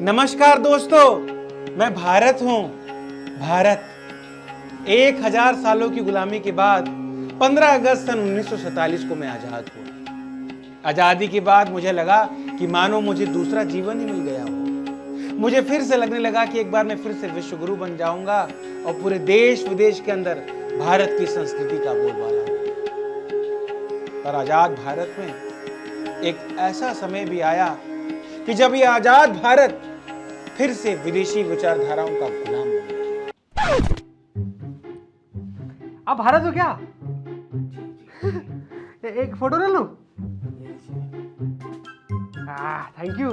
नमस्कार दोस्तों, मैं भारत हूं। भारत 1000 सालों की गुलामी के बाद 15 अगस्त सन 1947 को मैं आजाद हुआ। आजादी के बाद मुझे लगा कि मानो मुझे दूसरा जीवन ही मिल गया हो। मुझे फिर से लगने लगा कि एक बार मैं फिर से विश्व गुरु बन जाऊंगा और पूरे देश विदेश के अंदर भारत की संस्कृति का बोलबाला होगा। पर आजाद भारत में एक ऐसा समय भी आया कि जब ये आजाद भारत फिर से विदेशी विचारधाराओं का गुलाम बन गया। आप भारत हो क्या? एक फोटो ले लो। Thank you.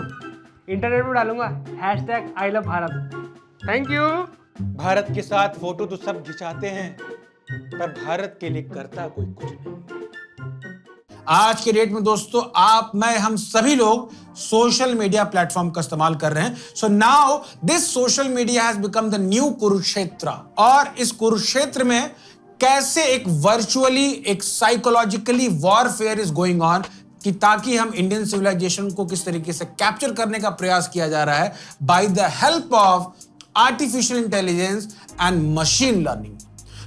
इंटरनेट में डालूंगा #ILOVEBharat। Thank you. भारत के साथ फोटो तो सब खिंचाते हैं, पर भारत के लिए करता कोई कुछ नहीं। आज के डेट में दोस्तों हम सभी लोग सोशल मीडिया प्लेटफॉर्म का इस्तेमाल कर रहे हैं। So now this social media has become the new Kurukshetra. और इस कुरुक्षेत्र में कैसे एक वर्चुअली, एक psychologically warfare is going on, कि ताकि हम इंडियन सिविलाइजेशन को किस तरीके से कैप्चर करने का प्रयास किया जा रहा है by the help of artificial intelligence and machine learning.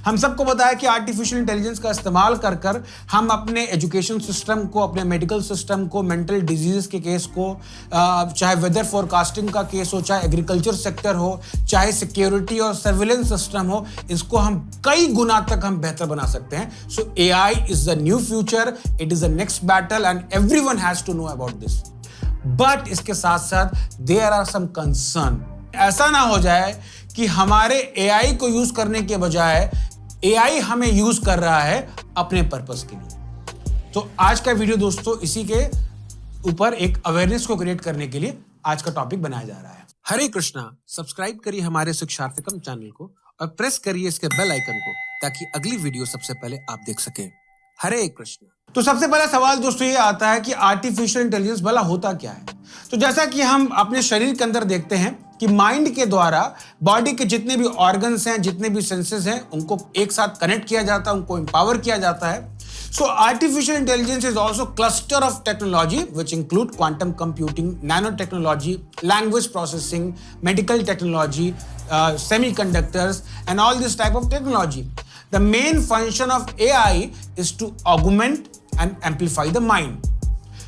हम सबको पता है कि आर्टिफिशियल इंटेलिजेंस का इस्तेमाल कर कर हम अपने एजुकेशन सिस्टम को, अपने मेडिकल सिस्टम को, मेंटल डिजीज के केस को, चाहे वेदर फोरकास्टिंग का केस हो, चाहे एग्रीकल्चर सेक्टर हो, चाहे सिक्योरिटी और सर्विलेंस सिस्टम हो, इसको हम कई गुना तक हम बेहतर बना सकते हैं। So AI is the new future, it is the next battle and everyone has to know about this. But इसके साथ साथ देयर आर सम कंसर्न। ऐसा ना हो जाए कि हमारे एआई को यूज करने के बजाय एआई हमें यूज कर रहा है अपने पर्पस के लिए। तो आज का वीडियो दोस्तों इसी के ऊपर एक अवेयरनेस को क्रिएट करने के लिए आज का टॉपिक बनाया जा रहा है। हरे कृष्णा। सब्सक्राइब करिए हमारे शिक्षार्थकम चैनल को और प्रेस करिए इसके बेल आइकन को, ताकि अगली वीडियो सबसे पहले आप देख सकें। हरे कृष्णा। तो सबसे पहला सवाल दोस्तों ये आता है कि आर्टिफिशियल इंटेलिजेंस भला होता क्या है। तो जैसा कि हम अपने शरीर के अंदर देखते हैं कि माइंड के द्वारा बॉडी के जितने भी ऑर्गन्स हैं, जितने भी सेंसेस हैं, उनको एक साथ कनेक्ट किया जाता है, उनको एम्पावर किया जाता है। So artificial intelligence is also cluster of technology which include quantum computing, nano technology, language processing, medical technology, semiconductors and all this type of technology. The main function of AI is to augment and amplify the mind.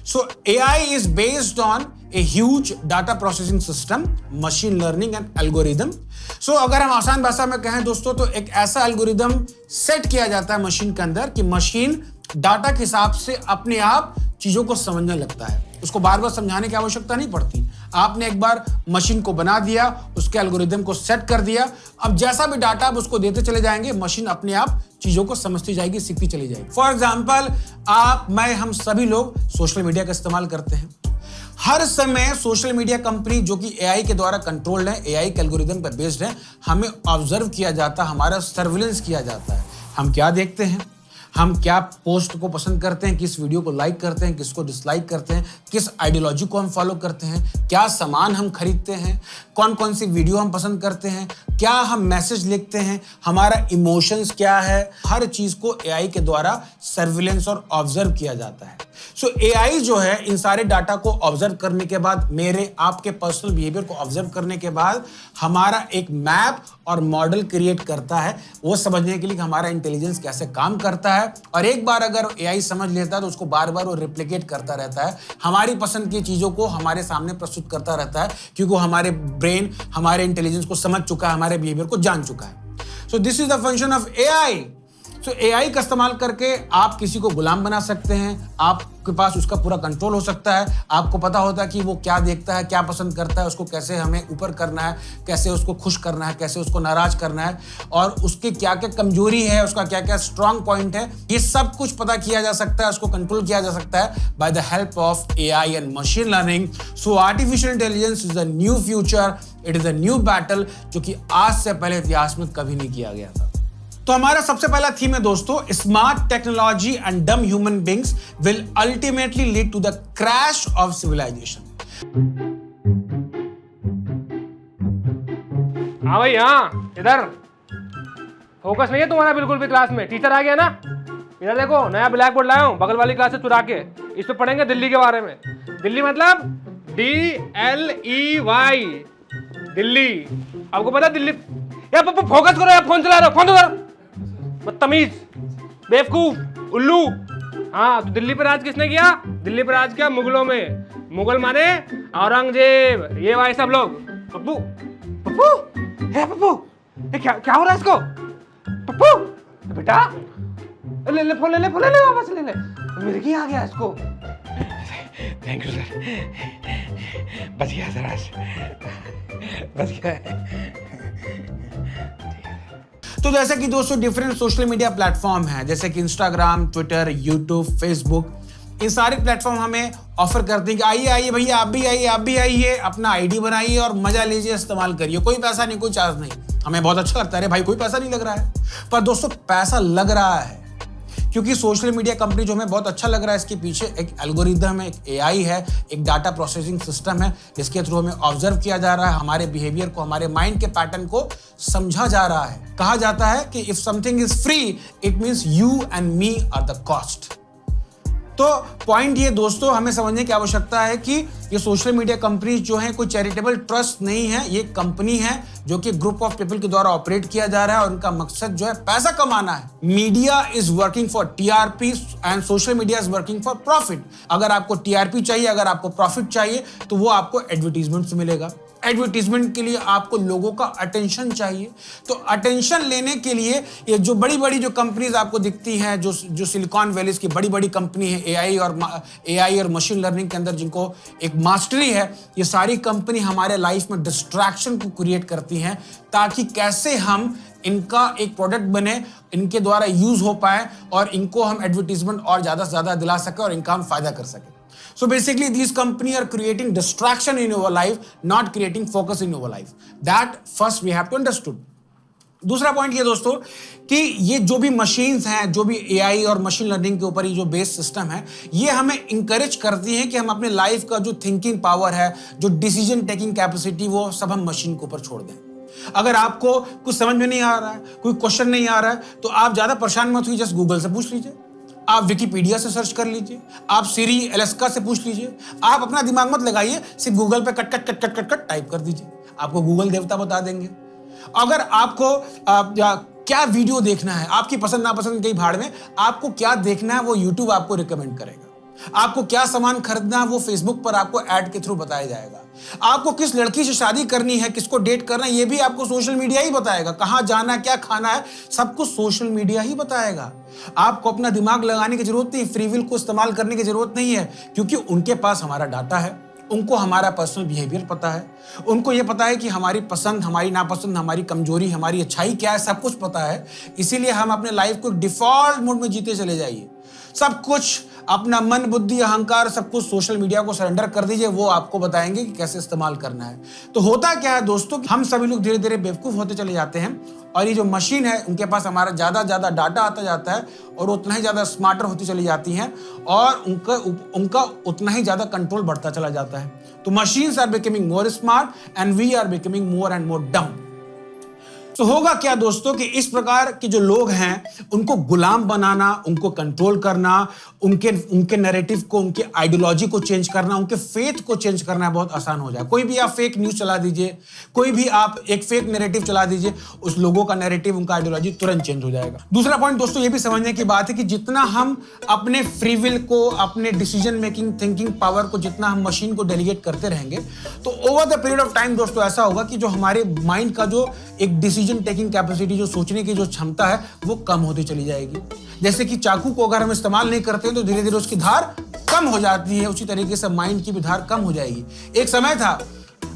So AI is based on a huge data processing system, machine learning and algorithm. So अगर हम आसान भाषा में कहें दोस्तों, तो एक ऐसा एल्गोरिदम सेट किया जाता है मशीन के अंदर कि मशीन डाटा के हिसाब से अपने आप चीजों को समझने लगता है। उसको बार बार समझाने की आवश्यकता नहीं पड़ती। आपने एक बार मशीन को बना दिया, उसके एल्गोरिदम को सेट कर दिया, अब जैसा भी डाटा आप उसको देते चले जाएंगे, मशीन अपने आप चीजों को समझती जाएगी, सीखती चली जाएगी। फॉर एग्जाम्पल, हम सभी लोग सोशल मीडिया का इस्तेमाल करते हैं। हर समय सोशल मीडिया कंपनी जो कि एआई के द्वारा कंट्रोल्ड है, एआई के एल्गोरिदम पर बेस्ड है, हमें ऑब्जर्व किया जाता है, हमारा सर्विलेंस किया जाता है। हम क्या देखते हैं, हम क्या पोस्ट को पसंद करते हैं, किस वीडियो को लाइक करते हैं, किसको डिसलाइक करते हैं, किस आइडियोलॉजी को हम फॉलो करते हैं, क्या सामान हम खरीदते हैं, कौन कौन सी वीडियो हम पसंद करते हैं, क्या हम मैसेज लिखते हैं, हमारा इमोशंस क्या है, हर चीज को एआई के द्वारा सर्विलेंस और ऑब्जर्व किया जाता है। सो एआई जो है इन सारे डाटा को ऑब्जर्व करने के बाद, मेरे आपके पर्सनल बिहेवियर को ऑब्जर्व करने के बाद हमारा एक मैप और मॉडल क्रिएट करता है, वो समझने के लिए कि हमारा इंटेलिजेंस कैसे काम करता है। और एक बार अगर एआई समझ लेता है तो उसको बार बार वो रिप्लिकेट करता रहता है, हमारी पसंद की चीजों को हमारे सामने प्रस्तुत करता रहता है, क्योंकि हमारे ब्रेन हमारे इंटेलिजेंस को समझ चुका है, हमारे बिहेवियर को जान चुका है। So this is the function of AI. So AI का इस्तेमाल करके आप किसी को गुलाम बना सकते हैं, आपके पास उसका पूरा कंट्रोल हो सकता है। आपको पता होता है कि वो क्या देखता है, क्या पसंद करता है, उसको कैसे हमें ऊपर करना है, कैसे उसको खुश करना है, कैसे उसको नाराज करना है, और उसकी क्या क्या कमजोरी है, उसका क्या क्या स्ट्रांग पॉइंट है, ये सब कुछ पता किया जा सकता है, उसको कंट्रोल किया जा सकता है by the help of AI and machine learning. So artificial intelligence is the new future, it is a new battle, जो कि आज से पहले इतिहास में कभी नहीं किया गया था। तो हमारा सबसे पहला थीम है दोस्तों, smart technology and dumb human beings will ultimately lead to the crash of civilisation. हाँ भाई, हाँ इधर फोकस नहीं है तुम्हारा बिल्कुल भी क्लास में। टीचर आ गया ना, इधर देखो नया ब्लैक बोर्ड लाया हूँ बगल वाली क्लास से चुरा के, इस पे पढ़ेंगे दिल्ली के बारे में। दिल्ली मतलब DLEY, दिल्ली। आपको पता है दिल्ली? यार पप्पू फोकस करो यार, फोन चला रहे हो, फोन तो कर। बदतमीज, बेवकूफ, उल्लू। हाँ, तो दिल्ली पर राज किसने किया? दिल्ली पर राज किया मुगलों में। मुगल माने औरंगजेब, ये भाई सब लोग। पप्पू, पप्पू, हे पप्पू, ये क्या हो रहा है इसको? पप्पू, बेटा, ले फोन, ले वापस ले। मिर्गी आ गया इसको। थैंक यू सर, बच गया सर, आज बच गया। तो जैसे कि दोस्तों डिफरेंट सोशल मीडिया प्लेटफॉर्म हैं, जैसे कि इंस्टाग्राम, ट्विटर, यूट्यूब, फेसबुक, ये सारे प्लेटफॉर्म हमें ऑफर करते हैं कि आइए भैया, आप भी आइए, अपना आईडी बनाइए और मजा लीजिए, इस्तेमाल करिए। कोई पैसा नहीं, कोई चार्ज नहीं। हमें बहुत अच्छा लगता है, अरे भाई कोई पैसा नहीं लग रहा है। पर दोस्तों पैसा लग रहा है, क्योंकि सोशल मीडिया कंपनी जो हमें बहुत अच्छा लग रहा है, इसके पीछे एक एल्गोरिदम है, एक AI है, एक डाटा प्रोसेसिंग सिस्टम है, जिसके थ्रू हमें ऑब्जर्व किया जा रहा है, हमारे बिहेवियर को, हमारे माइंड के पैटर्न को समझा जा रहा है। कहा जाता है कि if something is free it means you and me are the cost. तो पॉइंट ये दोस्तों हमें समझने की आवश्यकता है कि ये सोशल मीडिया कंपनी जो है कोई चैरिटेबल ट्रस्ट नहीं है, ये कंपनी है जो कि ग्रुप ऑफ पीपल के द्वारा ऑपरेट किया जा रहा है और उनका मकसद जो है पैसा कमाना है। Media is working for TRP and social media is working for profit. अगर आपको TRP चाहिए, अगर आपको प्रॉफिट चाहिए, तो वो आपको एडवर्टीजमेंट से मिलेगा। एडवर्टीजमेंट के लिए आपको लोगों का अटेंशन चाहिए। तो अटेंशन लेने के लिए ये जो बड़ी जो कंपनीज आपको दिखती हैं, जो सिलिकॉन वैलीज की बड़ी कंपनी है, AI और मशीन लर्निंग के अंदर जिनको एक मास्टरी है, ये सारी कंपनी हमारे लाइफ में डिस्ट्रैक्शन को क्रिएट करती हैं ताकि कैसे हम इनका एक प्रोडक्ट बने, इनके द्वारा यूज हो पाए और इनको हम एडवर्टीजमेंट और ज्यादा से ज्यादा दिला सके और इनका हम फायदा कर सके। So basically these companies are creating distraction in your life, not creating focus in your life. That first we have to understood. दूसरा पॉइंट ये दोस्तों कि ये जो भी मशीन्स हैं, जो भी AI और मशीन लर्निंग के ऊपर ये जो बेस सिस्टम है, ये हमें इंकरेज करती है कि हम अपने लाइफ का जो थिंकिंग पावर है, जो डिसीजन टेकिंग कैपेसिटी, वो सब हम मशीन के ऊपर छोड़ दें। अगर आपको कुछ समझ में नहीं आ रहा है, कोई क्वेश्चन नहीं आ रहा है, तो आप ज्यादा परेशान मत हुई, जस्ट गूगल से पूछ लीजिए, आप विकिपीडिया से सर्च कर लीजिए, आप सिरी एलेक्सा से पूछ लीजिए। आप अपना दिमाग मत लगाइए, सिर्फ गूगल पे कट टाइप कर दीजिए, आपको गूगल देवता बता देंगे। अगर आपको क्या वीडियो देखना है, आपकी पसंद नापसंद कई भाड़ में, आपको क्या देखना है वो यूट्यूब आपको रिकमेंड करेगा। आपको क्या सामान खरीदना है वो फेसबुक पर आपको ऐड के थ्रू बताया जाएगा। आपको किस लड़की से शादी करनी है, किसको डेट करना है, ये भी आपको सोशल मीडिया ही बताएगा। कहां जाना है, क्या खाना है, सब कुछ सोशल मीडिया ही बताएगा। आपको अपना दिमाग लगाने की जरूरत नहीं, फ्री विल को इस्तेमाल करने की जरूरत नहीं है, क्योंकि उनके पास हमारा डाटा है, उनको हमारा पर्सनल बिहेवियर पता है, उनको ये पता है कि हमारी पसंद, हमारी नापसंद, हमारी कमजोरी, हमारी अच्छाई क्या है, सब कुछ पता है। इसीलिए हम अपने लाइफ को डिफॉल्ट मोड में जीते चले जाइए। सब कुछ अपना मन, बुद्धि, अहंकार, सब कुछ सोशल मीडिया को सरेंडर कर दीजिए, वो आपको बताएंगे कि कैसे इस्तेमाल करना है। तो होता क्या है दोस्तों, हम सभी लोग धीरे धीरे बेवकूफ होते चले जाते हैं और ये जो मशीन है उनके पास हमारा ज्यादा डाटा आता जाता है और उतना ही ज्यादा स्मार्टर होती चली जाती हैं और उनका उतना ही ज्यादा कंट्रोल बढ़ता चला जाता है। तो machines are becoming more smart and we are becoming more and more dumb. तो होगा क्या दोस्तों कि इस प्रकार के जो लोग हैं उनको गुलाम बनाना, उनको कंट्रोल करना, उनके नैरेटिव को, उनके आइडियोलॉजी को चेंज करना, उनके फेथ को चेंज करना बहुत आसान हो जाए। कोई भी आप फेक न्यूज चला दीजिए, कोई भी आप एक फेक नैरेटिव चला दीजिए, उस लोगों का नैरेटिव, उनका आइडियोलॉजी तुरंत चेंज हो जाएगा। दूसरा पॉइंट दोस्तों ये भी समझने की बात है कि जितना हम अपने फ्री विल को, अपने डिसीजन मेकिंग, थिंकिंग पावर को जितना हम मशीन को डेलीगेट करते रहेंगे, तो over the period of time दोस्तों ऐसा होगा कि जो हमारे माइंड का जो एक डिसीजन टेकिंग कैपेसिटी, जो सोचने की जो क्षमता है, वो कम होती चली जाएगी। जैसे कि चाकू को अगर हम इस्तेमाल नहीं करते हैं तो धीरे धीरे उसकी धार कम हो जाती है, उसी तरीके से माइंड की भी धार कम हो जाएगी। एक समय था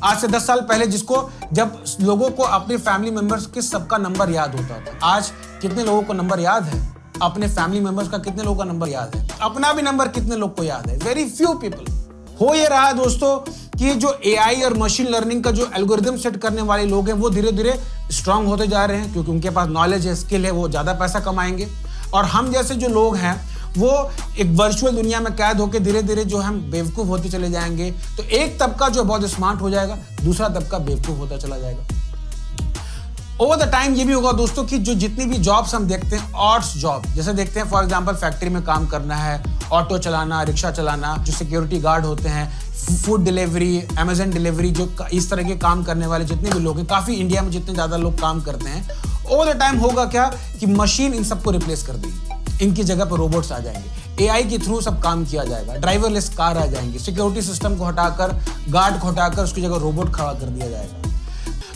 आज से 10 साल पहले जिसको, जब लोगों को अपने फैमिली मेंबर्स के सबका नंबर याद होता था। आज कितने लोगों को नंबर याद है? अपने फैमिली मेंबर्स का कितने लोगों का नंबर याद है? अपना भी नंबर कितने लोग को याद है? Very few people. हो ये रहा दोस्तों कि जो AI और मशीन लर्निंग का जो एल्गोरिदम सेट करने वाले लोग हैं वो धीरे धीरे स्ट्रांग होते जा रहे हैं, क्योंकि उनके पास नॉलेज है, स्किल है, वो ज्यादा पैसा कमाएंगे। और हम जैसे जो लोग हैं वो एक वर्चुअल दुनिया में कैद होकर धीरे धीरे जो हम बेवकूफ होते चले जाएंगे। तो एक तबका जो बहुत स्मार्ट हो जाएगा, दूसरा तबका बेवकूफ होता चला जाएगा। ओवर द टाइम ये भी होगा दोस्तों कि जो जितनी भी जॉब्स हम देखते हैं, ऑड्स जॉब, जैसे देखते हैं फॉर एग्जांपल फैक्ट्री में काम करना है, ऑटो चलाना, रिक्शा चलाना, जो सिक्योरिटी गार्ड होते हैं, फूड डिलीवरी, अमेजन डिलीवरी, जो इस तरह के काम करने वाले जितने भी लोग हैं, काफी इंडिया में जितने ज्यादा लोग काम करते हैं, ओवर द टाइम होगा क्या कि मशीन इन सबको रिप्लेस कर देगी। इनकी जगह पर रोबोट्स आ जाएंगे, एआई के थ्रू सब काम किया जाएगा, ड्राइवरलेस कार आ जाएंगे, सिक्योरिटी सिस्टम को हटाकर, गार्ड को हटाकर उसकी जगह रोबोट खड़ा कर दिया जाएगा।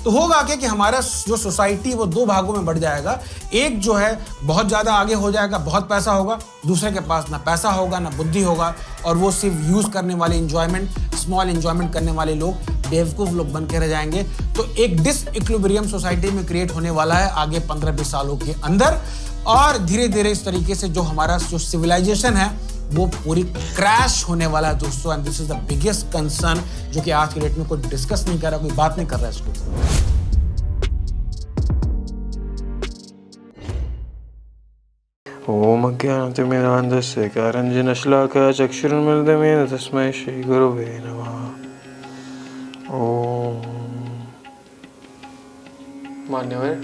तो होगा क्या कि हमारा जो सोसाइटी वो दो भागों में बढ़ जाएगा। एक जो है बहुत ज्यादा आगे हो जाएगा, बहुत पैसा होगा, दूसरे के पास ना पैसा होगा ना बुद्धि होगा, और वो सिर्फ यूज करने वाले एंजॉयमेंट, स्मॉल एंजॉयमेंट करने वाले लोग, बेवकूफ लोग बन के रह जाएंगे। तो एक डिसइक्विलिब्रियम सोसाइटी में क्रिएट होने वाला है आगे 15-20 सालों के अंदर, और धीरे धीरे इस तरीके से जो हमारा जो सिविलाइजेशन है वो पूरी क्रैश होने वाला है दोस्तों। And this is the biggest concern जो कि आज के डेट में कोई डिस्कस नहीं कर रहा, कोई बात नहीं कर रहा है इसको। ओम अज्ञानतिमिरान्धस्य कारञ्जनश्लाकया चक्षुरुन्मिलितमेन तस्मै श्रीगुरवे नमः। ओम। मान्यवर,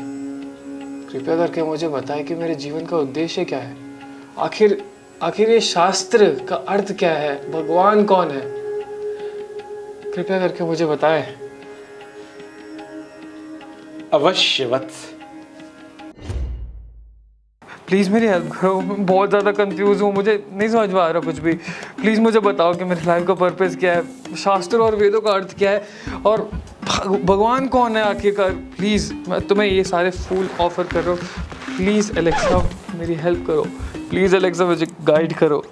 कृपया करके मुझे बताएं कि मेरे जीवन का उद्देश्य क्या है। आखिर ये शास्त्र का अर्थ क्या है, भगवान कौन है, कृपया करके मुझे बताएं। अवश्य वत्स। प्लीज़ मेरी हेल्प करो, मैं बहुत ज़्यादा कंफ्यूज हूँ, मुझे नहीं समझ में आ रहा कुछ भी। प्लीज़ मुझे बताओ कि मेरी लाइफ का पर्पस क्या है, शास्त्र और वेदों का अर्थ क्या है, और भगवान कौन है आखिरकार। प्लीज़ मैं तुम्हें ये सारे फूल ऑफर कर रहा हूँ। प्लीज़ एलेक्सा मेरी हेल्प करो, प्लीज़ एलेक्सा मुझे गाइड करो,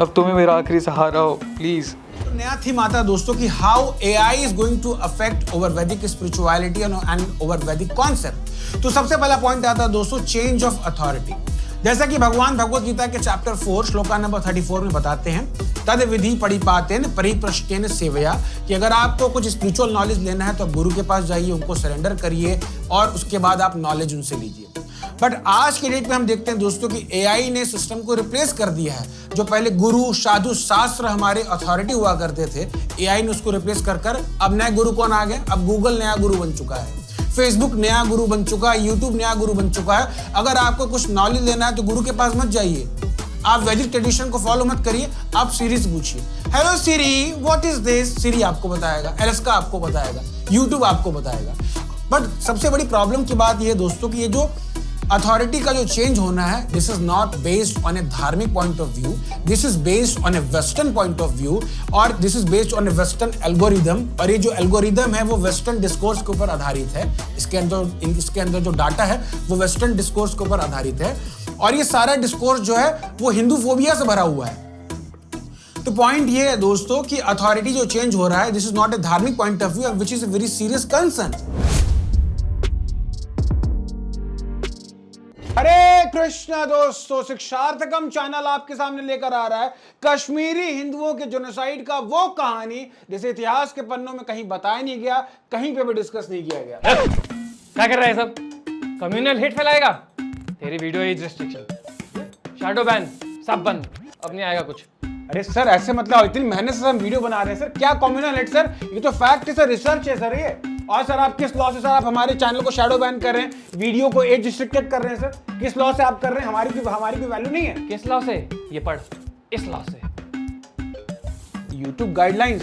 अब तुम्हें मेरा आखिरी सहारा हो, प्लीज़। नया थीम आता है दोस्तों कि how AI is going to affect over Vedic spirituality and over Vedic concept. तो सबसे पहला पॉइंट आता है दोस्तों चेंज ऑफ अथॉरिटी। जैसा कि भगवान भगवत गीता के चैप्टर 4 श्लोका नंबर 34 में बताते हैं, तद विधि परिपातेन परिप्रश्नेन सेवया, कि अगर आपको कुछ स्पिरिचुअल नॉलेज लेना है तो आप गुरु के पास जाइए, उनको सरेंडर करिए और उसके बाद आप नॉलेज उनसे लीजिए। बट आज के डेट में हम देखते हैं दोस्तों कि एआई ने सिस्टम को रिप्लेस कर दिया है। जो पहले गुरु, साधु, शास्त्र हमारे अथॉरिटी हुआ करते थे, एआई ने उसको रिप्लेस कर अब नए गुरु कौन आ गए? अब गूगल नया गुरु बन चुका है, फेसबुक नया गुरु बन चुका है, यूट्यूब नया गुरु बन चुका है। अगर आपको कुछ नॉलेज लेना है तो गुरु के पास मत जाइए, आप वैदिक ट्रेडिशन को फॉलो मत करिए, आप सीरी से पूछिए, hello Siri what is this, Siri आपको बताएगा, एलेक्सा आपको बताएगा, यूट्यूब आपको बताएगा। बट सबसे बड़ी प्रॉब्लम की बात यह है दोस्तों कि ये जो अथॉरिटी का जो चेंज होना है, this is not based on a धार्मिक point of view, this is based on a western point of view, और this is based on a western algorithm. और ये जो एल्गोरिदम है वो वेस्टर्न डिस्कोर्स के ऊपर आधारित है। इसके अंदर जो डाटा है वो वेस्टर्न डिस्कोर्स के ऊपर आधारित है, और ये सारा डिस्कोर्स जो है वो हिंदू फोबिया से भरा हुआ है। तो पॉइंट ये है दोस्तों कि अथॉरिटी जो चेंज हो रहा है, दिस इज नॉट ए धार्मिक point of view, which is a very serious concern. Hare Krishna दोस्तों, शिक्षार्थकम चैनल आपके सामने लेकर आ रहा है कश्मीरी हिंदुओं के जेनोसाइड का वो कहानी जिसे इतिहास के पन्नों में कहीं बताया नहीं गया, कहीं पे भी डिस्कस नहीं किया गया। क्या कर रहा है सब? कम्युनल हिट फैलाएगा? तेरी video age restriction, shadow ban, सब बंद, अब नहीं आएगा कुछ। अरे सर ऐसे मतलब इतनी मेहनत से हम वीडियो बना रहे हैं सर, क्या कम्युनल हिट सर? ये तो फैक्ट है सर, रिसर्च है सर ये। और सर आप किस लॉ से सर आप हमारे चैनल को शैडो बैन कर रहे हैं, वीडियो को एज रिस्ट्रिक्टेड कर रहे हैं सर? किस लॉ से आप कर रहे हैं? हमारी कोई वैल्यू नहीं है। किस लॉ से? ये पढ़, इस लॉ से। यूट्यूब गाइडलाइंस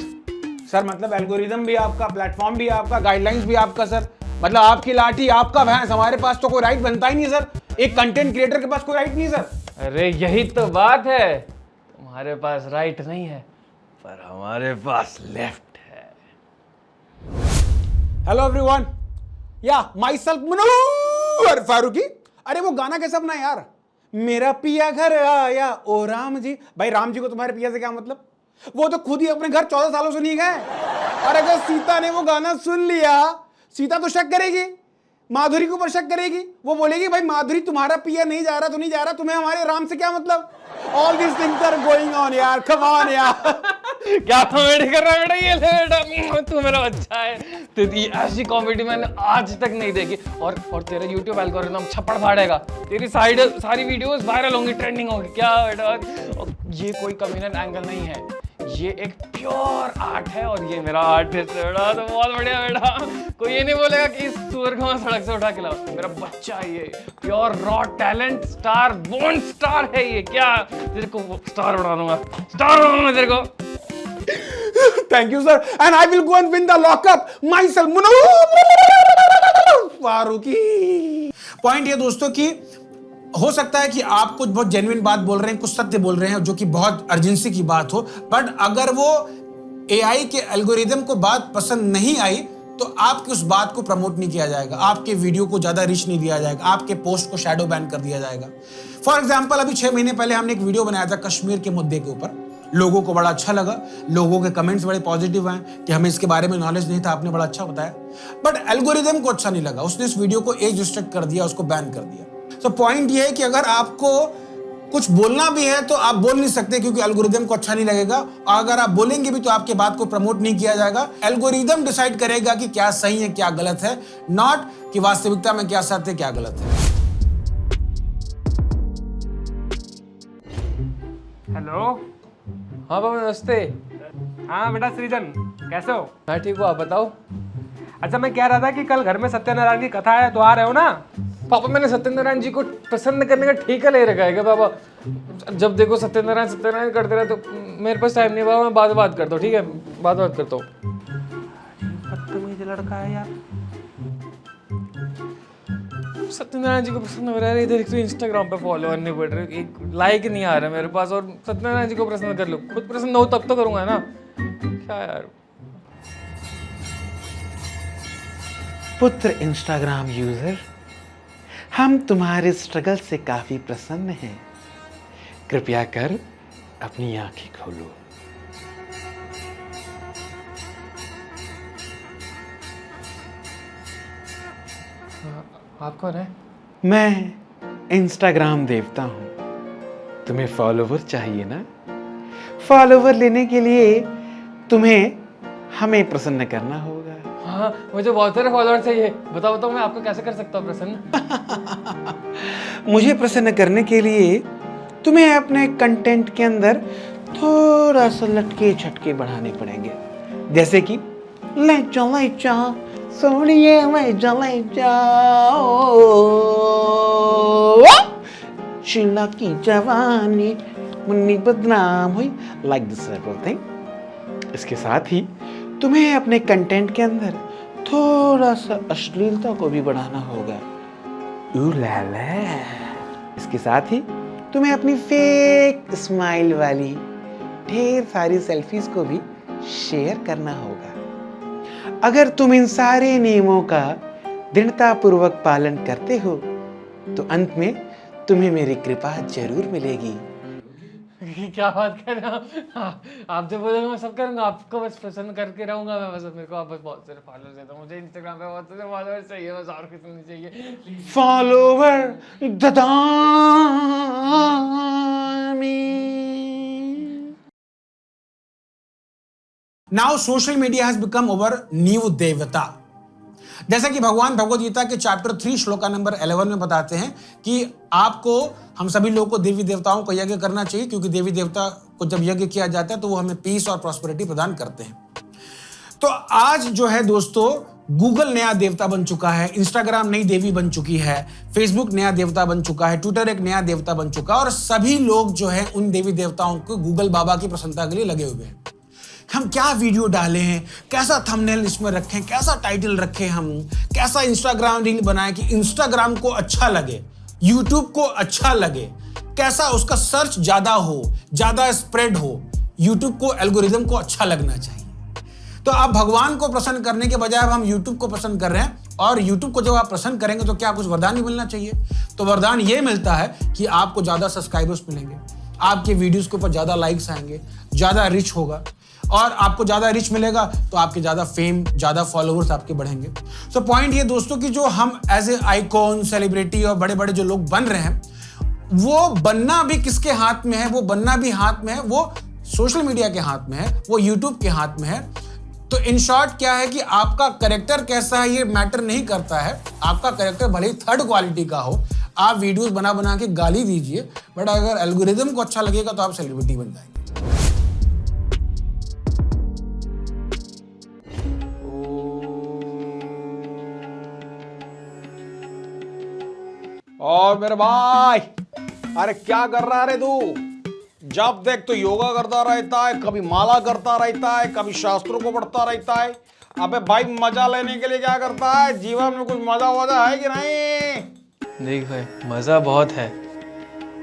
सर, मतलब एल्गोरिदम भी आपका, प्लेटफॉर्म भी आपका, गाइडलाइंस भी आपका सर, मतलब आपकी लाठी आपका भैंस, हमारे पास तो कोई राइट बनता ही नहीं सर, एक कंटेंट क्रिएटर के पास कोई राइट नहीं सर। अरे यही तो बात है, तुम्हारे पास राइट नहीं है पर हमारे पास लेफ्ट है। हेलो एवरीवन, या माई सेल्फ मनोहर फारूकी। अरे वो गाना कैसा बना यार, मेरा पिया घर आया ओ राम जी। भाई राम जी को तुम्हारे पिया से क्या मतलब? वो तो खुद ही अपने घर 14 सालों से नहीं गए। और अगर सीता ने वो गाना सुन लिया, सीता तो शक करेगी, माधुरी के ऊपर शक करेगी, वो बोलेगी भाई माधुरी तुम्हारा पिया नहीं जा रहा तो नहीं जा रहा, तुम्हें हमारे राम से क्या मतलब? All this things are going on यार, कम ऑन यार। क्या कॉमेडी कर रहा है बेटा? ये ले बेटा, तू मेरा बच्चा है। तेरी ऐसी कॉमेडी मैंने आज तक नहीं देखी। और तेरा YouTube एल्गोरिथम छप्पड़ फाड़ेगा, तेरी सारी वीडियोस वायरल होंगी, ट्रेंडिंग होंगी। क्या बेटा, ये कोई कम्युनल एंगल नहीं है, ये एक प्योर आर्ट है और ये मेरा आर्टिस्ट है बेटा, तो बहुत बढ़िया बेटा। कोई ये नहीं बोलेगा कि इस सुअर को मैं सड़क से उठा के लाऊं, मेरा बच्चा है ये, pure raw talent, star born star है ये। क्या तेरे को स्टार बना दूंगा, स्टार बना दूंगा तेरे को। Thank you, sir. And I will go and win the lockup myself. Farooqui. Point ये दोस्तों कि हो सकता है कि आप कुछ बहुत जेन्युइन बात बोल रहे हैं, कुछ सत्य बोल रहे हैं जो कि बहुत अर्जेंसी की बात हो, बट अगर वो एआई के एल्गोरिदम को बात पसंद नहीं आई तो आपकी उस बात को प्रमोट नहीं किया जाएगा, आपके वीडियो को ज्यादा रीच नहीं दिया जाएगा, आपके पोस्ट को शैडो बैन कर दिया जाएगा। फॉर एग्जाम्पल, अभी 6 महीने पहले हमने एक वीडियो बनाया था कश्मीर के मुद्दे के ऊपर, लोगों को बड़ा अच्छा लगा, लोगों के कमेंट्स बड़े पॉजिटिव आए कि हमें इसके बारे में नॉलेज नहीं था, आपने बड़ा अच्छा बताया, बट एल्गोरिदम को अच्छा नहीं लगा, उसने इस वीडियो को एज रिस्ट्रिक्ट कर दिया, उसको बैन कर दिया। तो पॉइंट ये है कि अगर आपको कुछ बोलना भी है तो आप बोल नहीं सकते क्योंकि एल्गोरिदम को अच्छा नहीं लगेगा, और अगर आप बोलेंगे भी तो आपके बात को प्रमोट नहीं किया जाएगा। एल्गोरिदम डिसाइड करेगा कि क्या सही है क्या गलत है, नॉट कि वास्तविकता में क्या सत्य है क्या गलत है। हेलो। हाँ बाबा नमस्ते। हाँ बेटा श्रीधन, कैसे हो? मैं ठीक हूँ, आप बताओ। अच्छा, मैं कह रहा था कि कल घर में सत्यनारायण की कथा है, तो आ रहे हो ना? पापा मैंने सत्यनारायण जी को प्रसन्न करने का ठेका ले रखा है क्या पापा? जब देखो सत्यनारायण सत्यनारायण करते रहे तो मेरे पास टाइम नहीं पापा, मैं बात करता हूँ, ठीक है? बात करता हूँ। बदतमीज लड़का है यार। सत्यनारायण जी को प्रसन्न हो रहा है, इधर एक तो इंस्टाग्राम पे फॉलो करने पड़ रहे, एक लाइक नहीं आ रहा मेरे पास, और सत्यनारायण जी को प्रसन्न कर लो, खुद प्रसन्न हो तब तो करूंगा ना। क्या यार। पुत्र इंस्टाग्राम यूजर, हम तुम्हारे स्ट्रगल से काफी प्रसन्न हैं। कृपया कर अपनी आंखें खोलो। आप कौन है? मैं इंस्टाग्राम देवता हूं। तुम्हें फॉलोवर चाहिए ना? फॉलोवर लेने के लिए तुम्हें हमें प्रसन्न करना होगा। हाँ, मुझे बहुत सारे फॉलोअर चाहिए। बताओ मैं आपको कैसे कर सकता हूँ प्रसन्न? मुझे प्रसन्न करने के लिए तुम्हें अपने कंटेंट के अंदर थोड़ा सा लटके झटके बढ़ाने पड़ेंगे, जैसे कि ले जाओ सोनिए ले जाओ शीला की जवानी मुन्नी बदनाम हुई, लाइक दिस थिंग। इसके साथ ही तुम्हें अपने कंटेंट के अंदर थोड़ा सा अश्लीलता को भी बढ़ाना होगा। इसके साथ ही तुम्हें अपनी फेक स्माइल वाली ढेर सारी सेल्फीज को भी शेयर करना होगा। अगर तुम इन सारे नियमों का दृढ़तापूर्वक पालन करते हो तो अंत में तुम्हें मेरी कृपा जरूर मिलेगी। क्या बात कर रहे हो आप? जो बोलोगे मैं सब करूंगा, आपको बस प्रसन्न करके रहूंगा मैं बस। मेरे को आप बस बहुत सारे फॉलोअर्स देता हूँ, मुझे इंस्टाग्राम पे बहुत सारे फॉलोअर्स चाहिए, बस और कुछ नहीं चाहिए। Follower now social media has become our new देवता। जैसा कि भगवान भगवद गीता के चैप्टर 3 श्लोका नंबर 11 में बताते हैं कि आपको, हम सभी लोगों को देवी देवताओं को यज्ञ करना चाहिए, क्योंकि देवी देवता को जब यज्ञ किया जाता है तो वो हमें पीस और प्रॉस्पेरिटी प्रदान करते हैं। तो आज जो है दोस्तों, गूगल नया देवता बन चुका है, इंस्टाग्राम नई देवी बन चुकी है, फेसबुक नया देवता बन चुका है, ट्विटर एक नया देवता बन चुका है, और सभी लोग जो है उन देवी देवताओं को गूगल बाबा की प्रसन्नता के लिए लगे हुए हैं। हम क्या वीडियो डालें, कैसा थंबनेल इसमें रखें, कैसा टाइटल रखें, हम कैसा इंस्टाग्राम रील बनाएं कि इंस्टाग्राम को अच्छा लगे, यूट्यूब को अच्छा लगे, कैसा उसका सर्च ज्यादा हो, ज्यादा स्प्रेड हो, यूट्यूब को एल्गोरिदम को अच्छा लगना चाहिए। तो आप भगवान को प्रसन्न करने के बजाय अब हम यूट्यूब को पसंद कर रहे हैं, और यूट्यूब को जब आप पसंद करेंगे तो क्या कुछ वरदान ही मिलना चाहिए? तो वरदान ये मिलता है कि आपको ज्यादा सब्सक्राइबर्स मिलेंगे, आपके वीडियोस के ऊपर ज्यादा लाइक्स आएंगे, ज्यादा रिच होगा, और आपको ज्यादा रिच मिलेगा तो आपके ज्यादा फेम, ज्यादा फॉलोअर्स आपके बढ़ेंगे। सो पॉइंट ये दोस्तों कि जो हम एज ए आइकॉन, सेलिब्रिटी और बड़े बड़े जो लोग बन रहे हैं, वो बनना भी किसके हाथ में है? वो बनना भी हाथ में है, वो सोशल मीडिया के हाथ में है, वो यूट्यूब के हाथ में है। तो इन शॉर्ट क्या है कि आपका कैरेक्टर कैसा है ये मैटर नहीं करता है। आपका कैरेक्टर भले ही थर्ड क्वालिटी का हो, आप वीडियोस बना बना के गाली दीजिए, बट अगर एल्गोरिदम को अच्छा लगेगा तो आप सेलिब्रिटी बन जाएंगे। और मेरे भाई, अरे क्या कर रहा है रे तू? जब देख तो योगा करता रहता है, कभी माला करता रहता है, कभी शास्त्रों को पढ़ता रहता है। अबे भाई, मजा लेने के लिए क्या करता है? जीवन में कुछ मजा वजा है कि नहीं? देख भाई, मज़ा बहुत है,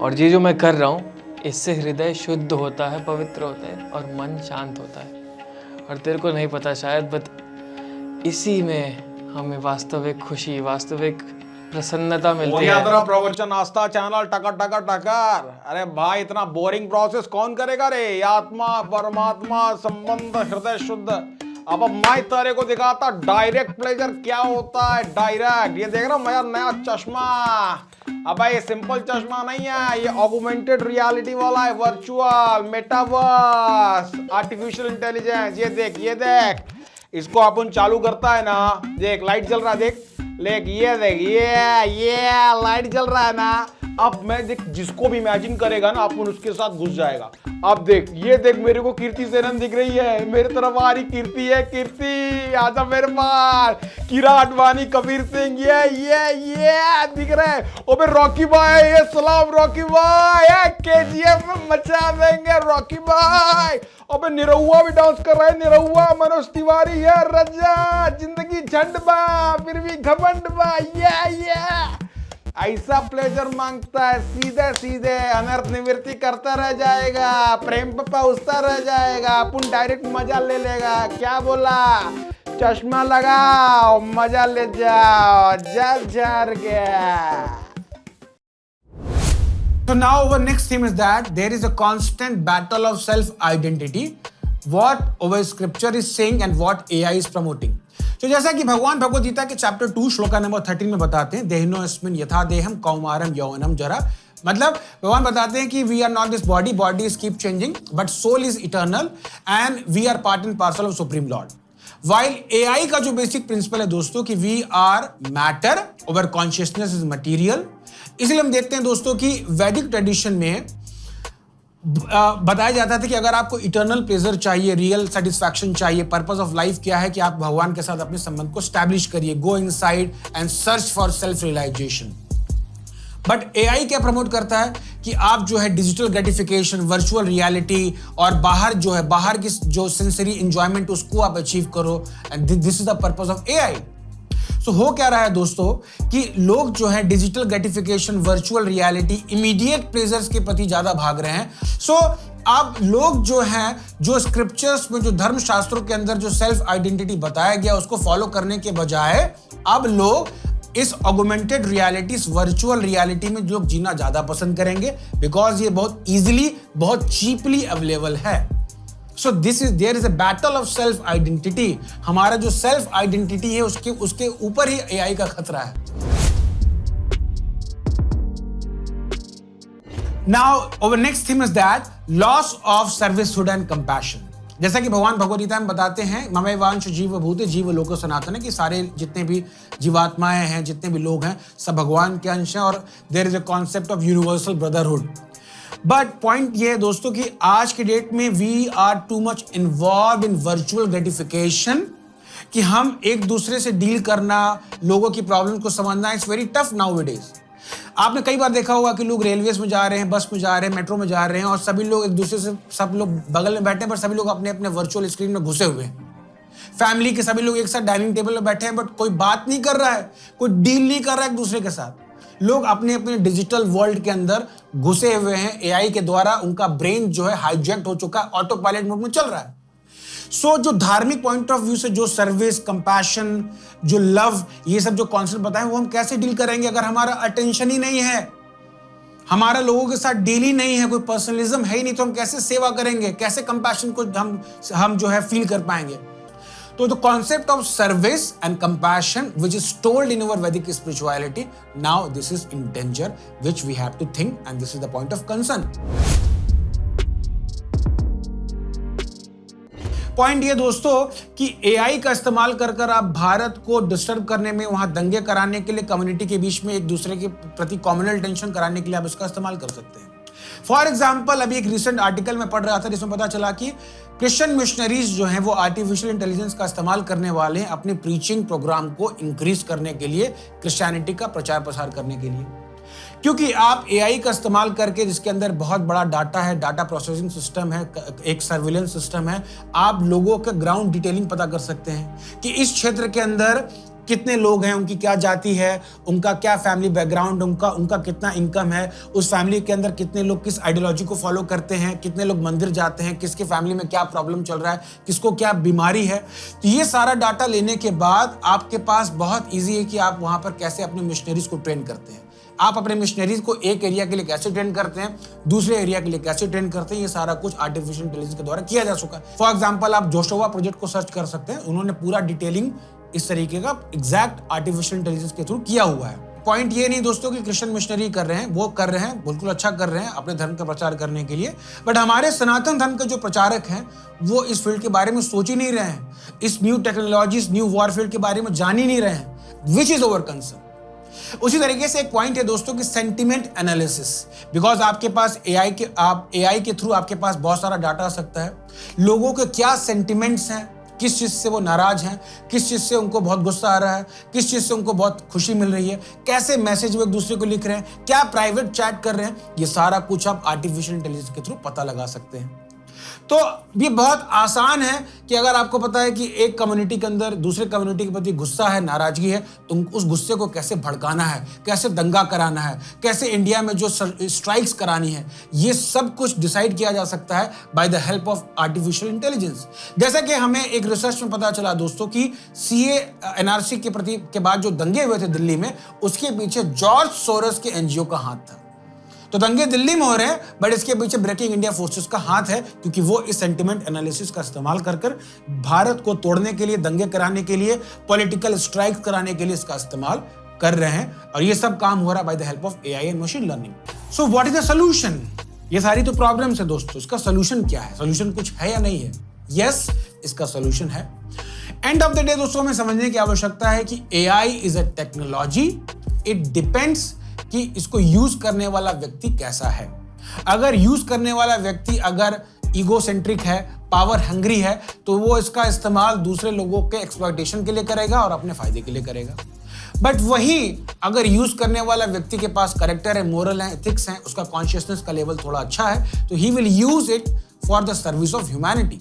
और ये जो मैं कर रहा हूँ इससे हृदय शुद्ध होता है, पवित्र होता है और मन शांत होता है। और तेरे को नहीं पता शायद, बट इसी में हमें वास्तविक खुशी, वास्तविक प्रसन्नता मिलती है। तेरा प्रवचन आस्था चैनल टकर टकर टकर। अरे भाई, इतना बोरिंग प्रोसेस कौन करेगा रे? आत्मा परमात्मा संबंध, हृदय शुद्ध। अब मैं तेरे को दिखाता डायरेक्ट प्लेजर क्या होता है। डायरेक्ट, ये देख रहा मेरा नया चश्मा। अब ये सिंपल चश्मा नहीं है, ये ऑगमेंटेड रियलिटी वाला है, वर्चुअल मेटावर्स आर्टिफिशियल इंटेलिजेंस। ये देख, इसको अपन चालू करता है ना, देख लाइट जल रहा है, देख ये देख, ये लाइट जल रहा है ना। अब मैं देख, जिसको भी इमेजिन करेगा ना अपन उसके साथ घुस जाएगा। अब देख, ये देख, मेरे को कीर्ति सेनन दिख रही है, मेरे तरफ आ रही कीर्ति है। कीर्ति आजा मेरे पास। किरा आडवाणी, कबीर सिंह, ये दिख रहे हैं। ओबे रॉकी भाई, ये सलाम रॉकी भाई, KGF में मचा देंगे रॉकी भाई। अबे निरहुआ भी डांस कर रहा है, निरहुआ मनोज तिवारी है। रजा जिंदगी झंड बा, फिर भी घमंड बा। ये ऐसा प्लेजर मांगता है, सीधे सीधे अनर्थ निवृत्ति करता रह जाएगा, प्रेम पे पहुंचता रह जाएगा, अपन डायरेक्ट मजा ले लेगा। क्या बोला? चश्मा लगाओ, मजा ले जाओ, जल झर गया। So now our next theme is that there is a constant battle of self-identity, what our scripture is saying and what AI is promoting. तो जैसा कि भगवान भगवद गीता के चैप्टर 2 श्लोका नंबर 13 में बताते हैं, देहिनो अस्मिन् यथा देहम कौमारम यौवनम जरा। मतलब भगवान बताते हैं कि we are not this body, body is keep changing, but soul is eternal and we are part and parcel of supreme lord. While AI का जो बेसिक प्रिंसिपल है दोस्तों कि we are matter, over consciousness is material. इसलिए हम देखते हैं दोस्तों कि वैदिक ट्रेडिशन में बताया जाता था कि अगर आपको इटर्नल प्लेजर चाहिए, रियल सेटिस्फैक्शन चाहिए, पर्पस ऑफ लाइफ क्या है कि आप भगवान के साथ अपने संबंध को स्टैब्लिश करिए, go inside and search for self realisation. बट एआई क्या प्रमोट करता है कि आप जो है डिजिटल ग्रेटिफिकेशन, वर्चुअल रियलिटी और बाहर जो है, बाहर की जो सेंसरी एंजॉयमेंट उसको आप अचीव करो, and this is the purpose of AI. So हो क्या रहा है दोस्तों कि लोग जो है digital gratification, virtual reality, immediate pleasures के प्रति ज्यादा भाग रहे हैं। सो अब लोग जो हैं, जो स्क्रिप्चर्स में, जो धर्म शास्त्रों के अंदर जो सेल्फ आइडेंटिटी बताया गया उसको फॉलो करने के बजाय अब लोग इस ऑगमेंटेड रियलिटी, इस वर्चुअल रियलिटी में लोग जीना ज्यादा पसंद करेंगे, बिकॉज ये बहुत इजीली, बहुत चीपली अवेलेबल है। So there is a battle of self identity. हमारा जो सेल्फ आइडेंटिटी है उसके ऊपर ही एआई का खतरा है। Now our next theme is that loss of servicehood and compassion। जैसा कि भगवान भगवद गीता में बताते हैं, ममैवांश जीव भूते जीव लोको सनातन है, कि सारे जितने भी जीवात्माएं हैं, जितने भी लोग हैं, सब भगवान के अंश हैं और there is a concept of universal brotherhood. But point ये है दोस्तों कि आज के डेट में we are too much involve in virtual gratification कि हम एक दूसरे से डील करना, लोगों की प्रॉब्लम को समझना, इट्स वेरी टफ नाउअडेज। आपने कई बार देखा होगा कि लोग रेलवेज में जा रहे हैं, बस में जा रहे हैं, मेट्रो में जा रहे हैं और सभी लोग एक दूसरे से, सब लोग बगल में बैठे हैं पर सभी लोग अपने अपने वर्चुअल स्क्रीन में घुसे हुए हैं। फैमिली के सभी लोग एक साथ डाइनिंग टेबल में बैठे हैं बट कोई बात नहीं कर रहा है, कोई डील नहीं कर रहा है एक दूसरे के साथ। लोग अपने अपने डिजिटल वर्ल्ड के अंदर घुसे हुए हैं। एआई के द्वारा उनका ब्रेन जो है हाईजैक्ट हो चुका है, ऑटो पायलट मोड में चल रहा है। सो जो धार्मिक पॉइंट ऑफ व्यू से जो सर्विस, कंपैशन, जो लव, ये सब जो कॉन्सेप्ट बताए वो हम कैसे डील करेंगे अगर हमारा अटेंशन ही नहीं है, हमारा लोगों के साथ डील ही नहीं है, कोई पर्सनलिज्म है ही नहीं, तो हम कैसे सेवा करेंगे, कैसे कंपैशन को हम जो है फील कर पाएंगे। तो the concept of service and compassion which is told in our Vedic spirituality, now this is in danger which we have to think and this is the point of concern. Point ये दोस्तों कि AI का इस्तेमाल कर आप भारत को disturb करने में, वहां दंगे कराने के लिए, कम्युनिटी के बीच में एक दूसरे के प्रति कम्युनल टेंशन कराने के लिए आप इसका इस्तेमाल कर सकते हैं। फॉर एग्जाम्पल, अभी एक रिसेंट आर्टिकल में पढ़ रहा था जिसमें पता चला कि क्रिश्चियन मिशनरीज जो हैं वो आर्टिफिशियल इंटेलिजेंस का इस्तेमाल करने वाले हैं अपने प्रीचिंग प्रोग्राम को इंक्रीज करने के लिए, क्रिश्चियनिटी का प्रचार प्रसार करने के लिए। क्योंकि आप एआई का इस्तेमाल करके, जिसके अंदर बहुत बड़ा डाटा है, डाटा प्रोसेसिंग सिस्टम है, एक सर्विलेंस सिस्टम है, आप लोगों का ग्राउंड डिटेलिंग पता कर सकते हैं कि इस क्षेत्र के अंदर कितने लोग हैं, उनकी क्या जाति है, उनका क्या फैमिली बैकग्राउंड, उनका कितना इनकम है, उस फैमिली के अंदर कितने लोग किस आइडियोलॉजी को फॉलो करते हैं, कितने लोग मंदिर जाते हैं, किसके फैमिली में क्या प्रॉब्लम चल रहा है, किसको क्या बीमारी है। तो ये सारा डाटा लेने के बाद आपके पास बहुत ईजी है कि आप वहां पर कैसे अपने मिशनरीज को ट्रेन करते हैं। आप अपने मिशनरीज को एक एरिया के लिए कैसे ट्रेन करते हैं, दूसरे एरिया के लिए कैसे ट्रेन करते हैं, ये सारा कुछ आर्टिफिशियल इंटेलिजेंस के द्वारा किया जा चुका है। फॉर एग्जांपल, आप जोशोवा प्रोजेक्ट को सर्च कर सकते हैं, उन्होंने पूरा डिटेलिंग इस तरीके का एग्जैक्ट आर्टिफिशियल इंटेलिजेंस के थ्रू किया हुआ है। पॉइंट ये नहीं दोस्तों कि क्रिश्चियन मिशनरी कर रहे हैं, वो कर रहे हैं, बिल्कुल अच्छा कर रहे हैं अपने धर्म का प्रचार करने के लिए, बट हमारे सनातन धर्म के जो प्रचारक हैं वो इस फील्ड के बारे में सोच ही नहीं रहे हैं, इस न्यू टेक्नोलॉजीज, न्यू वॉरफेयर के बारे में जान ही नहीं रहे हैं, विच इज ओवर कंसर्न। उसी तरीके से एक पॉइंट है दोस्तों कि सेंटिमेंट एनालिसिस, बिकॉज आपके पास एआई के थ्रू आपके पास बहुत सारा डाटा आ सकता है, लोगों के क्या सेंटिमेंट्स हैं, किस चीज से वो नाराज हैं, किस चीज से उनको बहुत गुस्सा आ रहा है, किस चीज से उनको बहुत खुशी मिल रही है, कैसे मैसेज वो एक दूसरे को लिख रहे हैं, क्या प्राइवेट चैट कर रहे हैं, ये सारा कुछ आप आर्टिफिशियल इंटेलिजेंस के थ्रू पता लगा सकते हैं। तो ये बहुत आसान है कि अगर आपको पता है कि एक कम्युनिटी के अंदर दूसरे कम्युनिटी के प्रति गुस्सा है, नाराजगी है, तो उस गुस्से को कैसे भड़काना है, कैसे दंगा कराना है, कैसे इंडिया में जो स्ट्राइक्स करानी है, ये सब कुछ डिसाइड किया जा सकता है by the help of artificial intelligence. जैसा कि हमें एक रिसर्च में पता चला दोस्तों कि सीए एनआरसी के बाद जो दंगे हुए थे दिल्ली में, उसके पीछे जॉर्ज सोरोस के एनजीओ का हाथ था। तो दंगे दिल्ली में हो रहे हैं, बट इसके पीछे ब्रेकिंग इंडिया फोर्सेस का हाथ है, क्योंकि वो इस सेंटिमेंट एनालिसिस का इस्तेमाल कर भारत को तोड़ने के लिए, दंगे कराने के लिए, पॉलिटिकल स्ट्राइक्स कराने के लिए इसका इस्तेमाल कर रहे हैं। और ये सब काम हो रहा है by the help of AI and machine learning. So what is the solution? ये सारी तो प्रॉब्लम्स है दोस्तों, इसका सोल्यूशन क्या है? सोल्यूशन कुछ है या नहीं है? यस, इसका सोल्यूशन है। एंड ऑफ द डे दोस्तों, हमें समझने की आवश्यकता है कि AI is a technology, it depends कि इसको यूज करने वाला व्यक्ति कैसा है। अगर यूज करने वाला व्यक्ति अगर ईगोसेंट्रिक है, पावर हंग्री है, तो वो इसका इस्तेमाल दूसरे लोगों के एक्सप्लॉयटेशन के लिए करेगा और अपने फायदे के लिए करेगा। बट वही अगर यूज करने वाला व्यक्ति के पास कैरेक्टर है, मोरल है, एथिक्स है, उसका कॉन्शियसनेस का लेवल थोड़ा अच्छा है, तो he will use it for the service of humanity.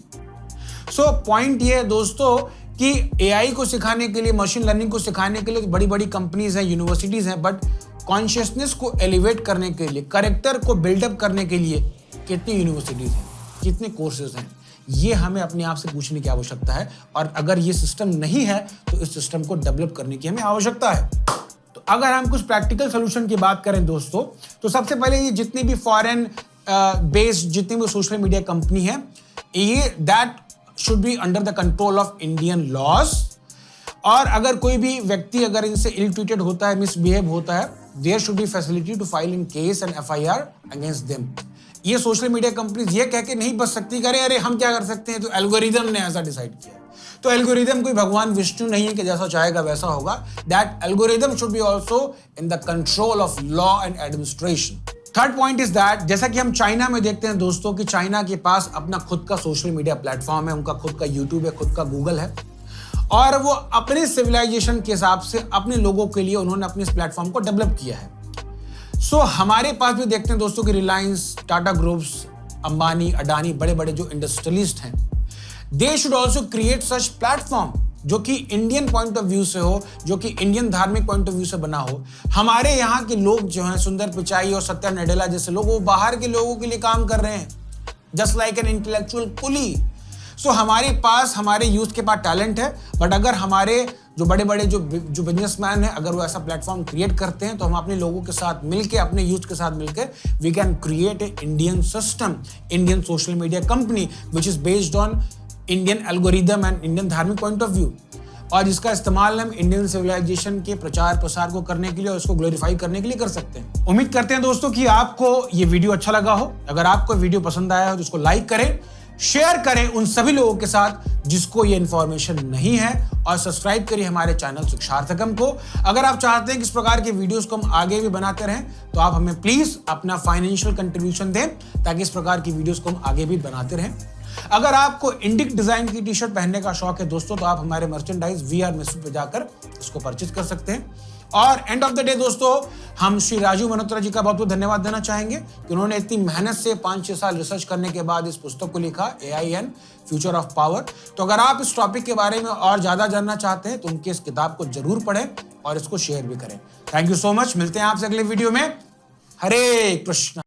So point ये है दोस्तों कि एआई को सिखाने के लिए, मशीन लर्निंग को सिखाने के लिए तो बड़ी बड़ी कंपनीज हैं, यूनिवर्सिटीज हैं, बट कॉन्शियसनेस को एलिवेट करने के लिए, कैरेक्टर को बिल्डअप करने के लिए कितनी यूनिवर्सिटीज हैं, कितने कोर्सेज हैं, ये हमें अपने आप से पूछने की आवश्यकता है। और अगर ये सिस्टम नहीं है तो इस सिस्टम को डेवलप करने की हमें आवश्यकता है। तो अगर हम कुछ प्रैक्टिकल सोल्यूशन की बात करें दोस्तों, तो सबसे पहले ये जितनी भी फॉरेन बेस्ड जितनी भी सोशल मीडिया कंपनी है, ये that should be under the control of Indian laws. और अगर कोई भी व्यक्ति अगर इनसे इल ट्रीटेड होता है, मिसबिहेव होता है, there should be facility to file in case and FIR against them. ये सोशल मीडिया कंपनीज ये कह के नहीं बच सकती कि अरे हम क्या कर सकते हैं, तो एल्गोरिदम ने ऐसा डिसाइड किया। तो एल्गोरिदम कोई भगवान विष्णु नहीं है कि जैसा चाहेगा वैसा होगा। That algorithm should be also in the control of law and administration. Third point is that, जैसा कि हम चाइना में देखते हैं दोस्तों कि चाइना के पास अपना खुद का सोशल मीडिया प्लेटफॉर्म है, उनका खुद का यूट्यूब है, खुद का गूगल है, और वो अपने सिविलाइजेशन के हिसाब से अपने लोगों के लिए उन्होंने अपने इस प्लेटफॉर्म को डेवलप किया है। सो हमारे पास भी देखते हैं दोस्तों कि रिलायंस, टाटा ग्रुप्स, अंबानी, अडानी, बड़े बड़े जो इंडस्ट्रियलिस्ट हैं, they should also create such platform जो कि इंडियन पॉइंट ऑफ व्यू से हो, जो कि इंडियन धार्मिक पॉइंट ऑफ व्यू से बना हो। हमारे यहाँ के लोग जो हैं, सुंदर पिचाई और सत्या नडेला जैसे लोग, वो बाहर के लोगों के लिए काम कर रहे हैं, जस्ट लाइक एन इंटेलेक्चुअल पुली। सो हमारे पास, हमारे यूथ के पास टैलेंट है, बट अगर हमारे जो बड़े बड़े जो बिजनेसमैन हैं, अगर वो ऐसा प्लेटफॉर्म क्रिएट करते हैं, तो हम अपने लोगों के साथ मिलकर, अपने यूथ के साथ मिलकर, we can create a Indian system, Indian social media company which is based on Indian algorithm and Indian धार्मिक पॉइंट ऑफ व्यू, और जिसका इस्तेमाल हम इंडियन सिविलाइजेशन के प्रचार प्रसार को करने के लिए और उसको ग्लोरीफाई करने के लिए कर सकते हैं। उम्मीद करते हैं दोस्तों कि आपको ये वीडियो अच्छा लगा हो। अगर आपको वीडियो पसंद आया हो तो उसको लाइक करें, शेयर करें उन सभी लोगों के साथ जिसको ये इन्फॉर्मेशन नहीं है, और सब्सक्राइब करिए हमारे चैनल शिक्षार्थकम को। अगर आप चाहते हैं कि इस प्रकार के वीडियोस को हम आगे भी बनाते रहें, तो आप हमें प्लीज अपना फाइनेंशियल कंट्रीब्यूशन दें, ताकि इस प्रकार की वीडियोस को हम आगे भी बनाते रहें। अगर आपको इंडिक डिजाइन की टी शर्ट पहनने का शौक है दोस्तों, तो आप हमारे मर्चेंडाइज VR मिस्टर पे जाकर इसको परचेज कर सकते हैं। और एंड ऑफ द डे दोस्तों, हम श्री राजीव मल्होत्रा जी का बहुत बहुत धन्यवाद देना चाहेंगे कि उन्होंने इतनी मेहनत से 5-6 साल रिसर्च करने के बाद इस पुस्तक को लिखा, AI and future of power. तो अगर आप इस टॉपिक के बारे में और ज्यादा जानना चाहते हैं तो उनकी इस किताब को जरूर पढ़ें और इसको शेयर भी करें। Thank you so much. मिलते हैं आपसे अगले वीडियो में। हरे कृष्ण।